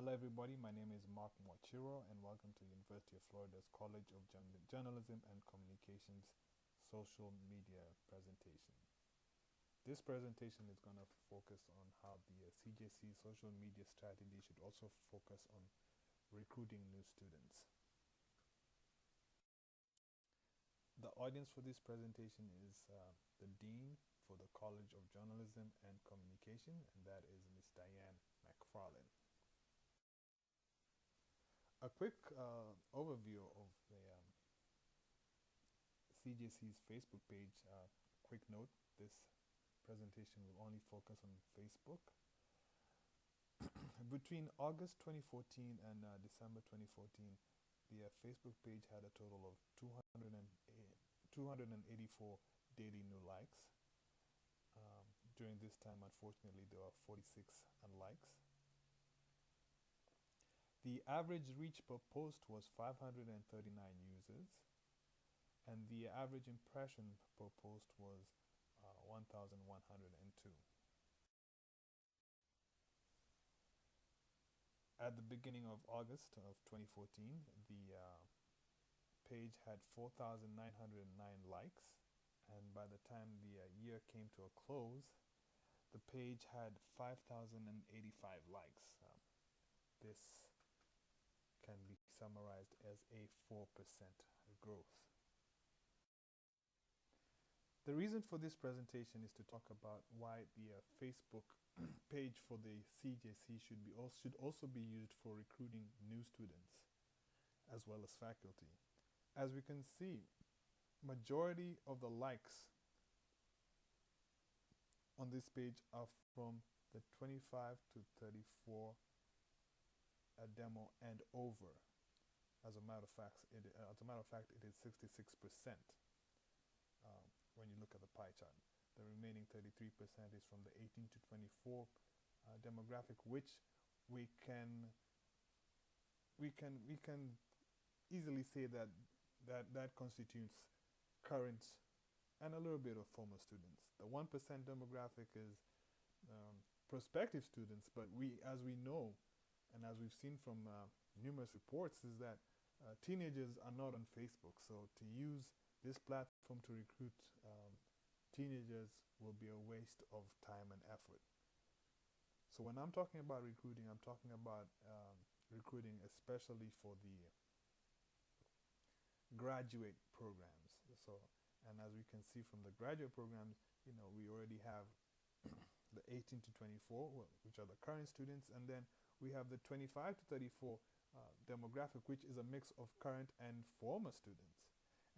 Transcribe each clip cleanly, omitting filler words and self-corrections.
Hello, everybody. My name is Mark Mochiro, and welcome to University of Florida's College of Journalism and Communications social media presentation. This presentation is going to focus on how the CJC social media strategy should also focus on recruiting new students. The audience for this presentation is the Dean for the College of Journalism and Communication, and that is Ms. Diane McFarlane. A quick overview of the CJC's Facebook page. Quick note, this presentation will only focus on Facebook. Between August 2014 and December 2014, the Facebook page had a total of 284 daily new likes. During this time, unfortunately, there were 46 unlikes. The average reach per post was 539 users, and the average impression per post was 1,102. At the beginning of August of 2014, the page had 4,909 likes, and by the time the year came to a close, the page had 5,085 likes. This can be summarized as a 4% growth. The reason for this presentation is to talk about why the Facebook page for the CJC should also be used for recruiting new students as well as faculty. As we can see, majority of the likes on this page are from the 25 to 34 demo and over. As a matter of fact, it is 66%. When you look at the pie chart, the remaining 33% is from the 18 to 24 demographic, which we can easily say that constitutes current and a little bit of former students. The 1% demographic is prospective students, but as we know, and as we've seen from numerous reports, is that teenagers are not on Facebook. So to use this platform to recruit teenagers will be a waste of time and effort. So when I'm talking about recruiting, I'm talking about recruiting especially for the graduate programs. And as we can see from the graduate programs, we already have the 18 to 24, which are the current students, and then we have the 25 to 34 demographic, which is a mix of current and former students.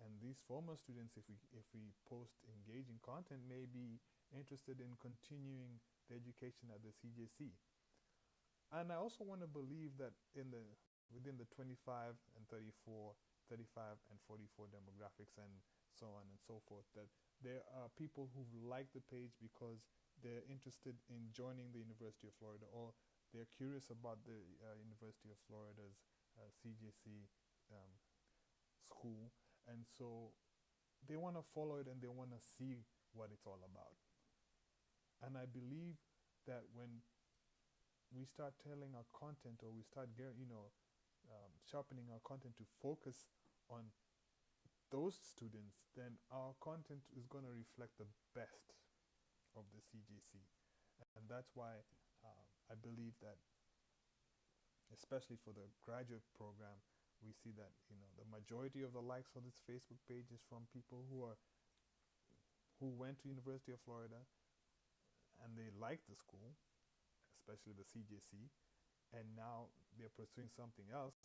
And these former students, if we post engaging content, may be interested in continuing the education at the CJC. And I also want to believe that within the 25 and 34, 35 and 44 demographics and so on and so forth, that there are people who like the page because they're interested in joining the University of Florida, or they're curious about the University of Florida's CJC school, and so they want to follow it and they want to see what it's all about. And I believe that when we start telling our content, or we start sharpening our content to focus on those students, then our content is going to reflect the best of the CJC. And that's why I believe that, especially for the graduate program, we see that the majority of the likes for this Facebook page is from people who went to University of Florida and they like the school, especially the CJC, and now they're pursuing something else.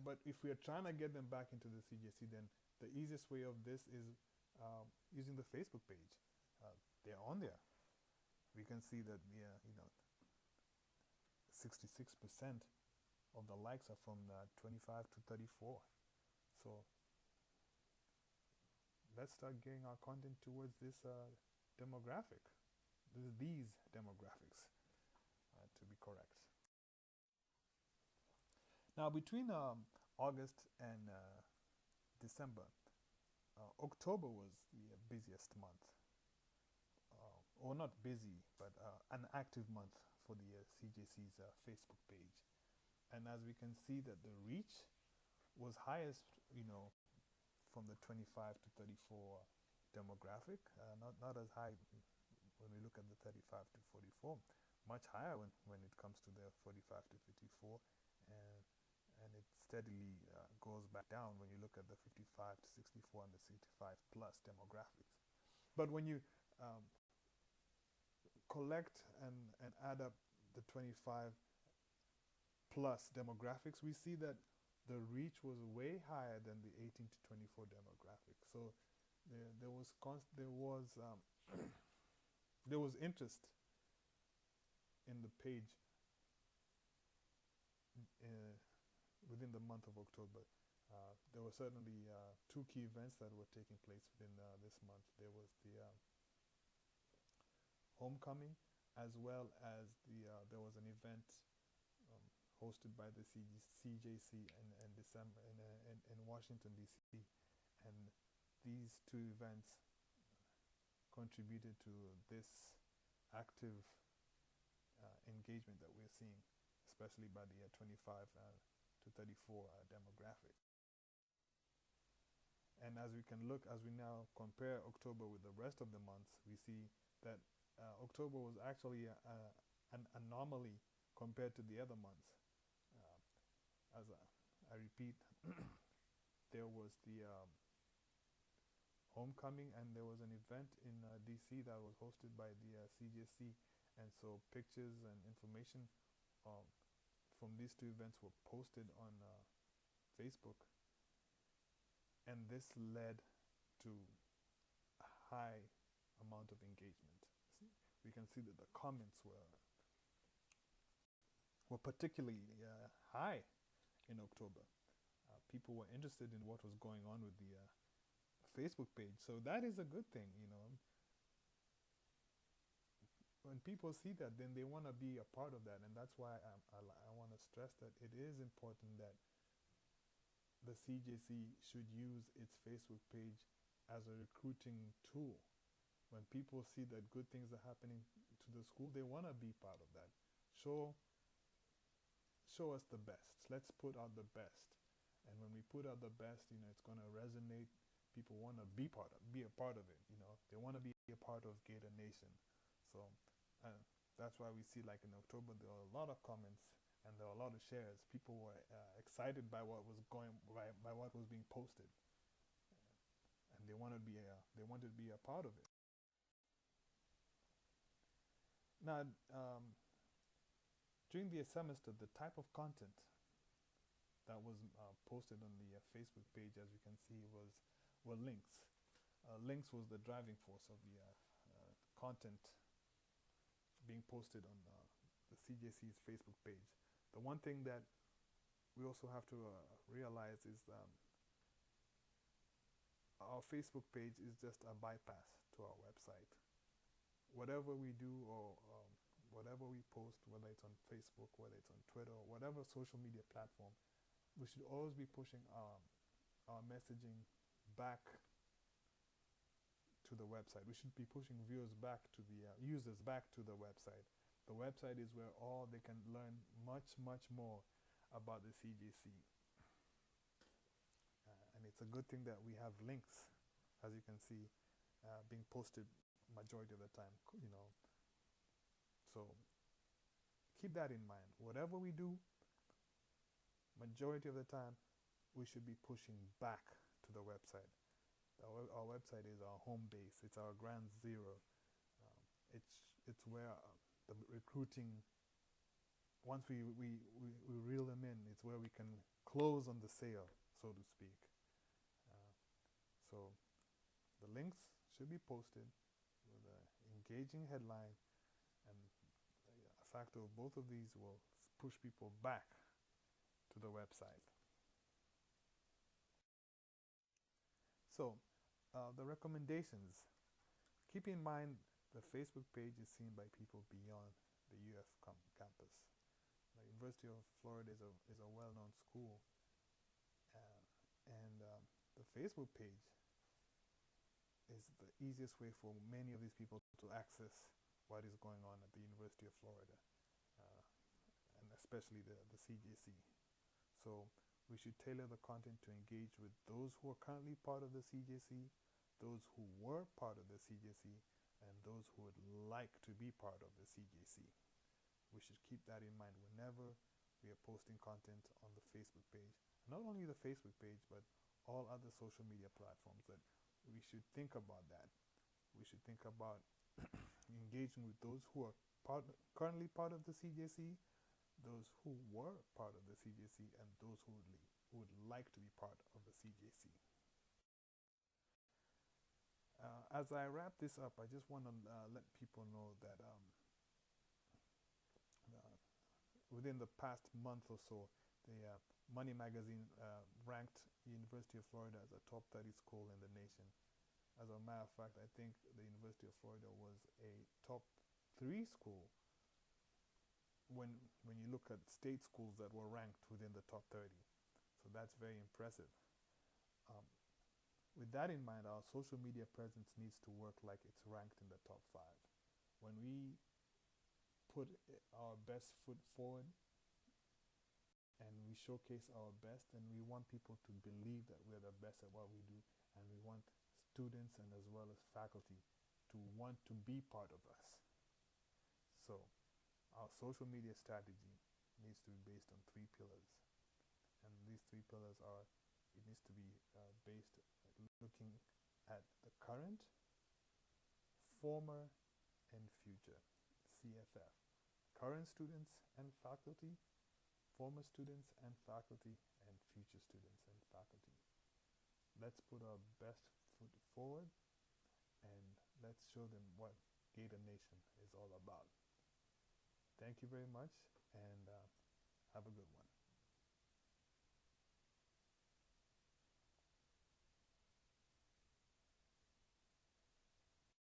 But if we are trying to get them back into the CJC, then the easiest way of this is using the Facebook page. They're on there. We can see that 66% of the likes are from 25 to 34. So let's start getting our content towards this demographic. These demographics, to be correct. Now, between August and December, October was the busiest month. Or not busy, but an active month for the CJC's Facebook page. And as we can see that the reach was highest, from the 25 to 34 demographic, not as high when we look at the 35 to 44, much higher when it comes to the 45 to 54, and it steadily goes back down when you look at the 55 to 64 and the 65 plus demographics. But when you collect and add up the 25 plus demographics, we see that the reach was way higher than the 18 to 24 demographic. So there was there was interest in the page within the month of October. There were certainly two key events that were taking place within this month. There was the homecoming, as well as there was an event hosted by the CJC in December in Washington D.C. And these two events contributed to this active engagement that we're seeing, especially by the 25 to 34 demographic. And as we now compare October with the rest of the months, we see that October was actually an anomaly compared to the other months. As I repeat, there was the homecoming, and there was an event in DC that was hosted by the CJC, and so pictures and information from these two events were posted on Facebook, and this led to a high amount of engagement. We can see that the comments were particularly high in October. People were interested in what was going on with the Facebook page, so that is a good thing. When people see that, then they want to be a part of that, and that's why I want to stress that it is important that the CJC should use its Facebook page as a recruiting tool. When people see that good things are happening to the school, they want to be part of that. Show us the best. Let's put out the best. And when we put out the best, it's going to resonate. People want to be a part of it. They want to be a part of Gator Nation. So that's why we see, like in October, there were a lot of comments and there were a lot of shares. People were excited by what was by what was being posted, and they wanted to be a part of it. Now, during the semester, the type of content that was posted on the Facebook page, as you can see, were links. Links was the driving force of the content being posted on the CJC's Facebook page. The one thing that we also have to realize is our Facebook page is just a bypass to our website. Whatever we do or whatever we post, whether it's on Facebook, whether it's on Twitter, or whatever social media platform, we should always be pushing our messaging back to the website. We should be pushing viewers back to the users back to the website. The website is where they can learn much, much more about the CJC. And it's a good thing that we have links, as you can see, being posted majority of the time. So keep that in mind. Whatever we do, majority of the time, we should be pushing back to the website. Our website is our home base. It's our ground zero. It's where the recruiting, once we reel them in, it's where we can close on the sale, so to speak. So the links should be posted with an engaging headline, and a factor of both of these will push people back to the website. So the recommendations. Keep in mind the Facebook page is seen by people beyond the UF campus. The University of Florida is a well-known school, and the Facebook page is the easiest way for many of these people to access what is going on at the University of Florida, and especially the CJC. So we should tailor the content to engage with those who are currently part of the CJC, those who were part of the CJC, and those who would like to be part of the CJC. We should keep that in mind whenever we are posting content on the Facebook page. Not only the Facebook page, but all other social media platforms, that we should think about that. We should think about engaging with those who are currently part of the CJC, those who were part of the CJC, and those who would like to be part of the CJC. As I wrap this up, I just want to let people know that within the past month or so, the Money Magazine ranked University of Florida as a top 30 school in the nation. As a matter of fact, I think the University of Florida was a top 3 school when you look at state schools that were ranked within the top 30. So that's very impressive. With that in mind, our social media presence needs to work like it's ranked in the top 5. When we put our best foot forward and we showcase our best, and we want people to believe that we're the best at what we do, and we want students and as well as faculty to want to be part of us. So our social media strategy needs to be based on 3 pillars, and these 3 pillars are: it needs to be based looking at the current, former, and future. CFF. Current students and faculty, former students and faculty, and future students and faculty. Let's put our best foot forward, and let's show them what Gator Nation is all about. Thank you very much, and have a good one.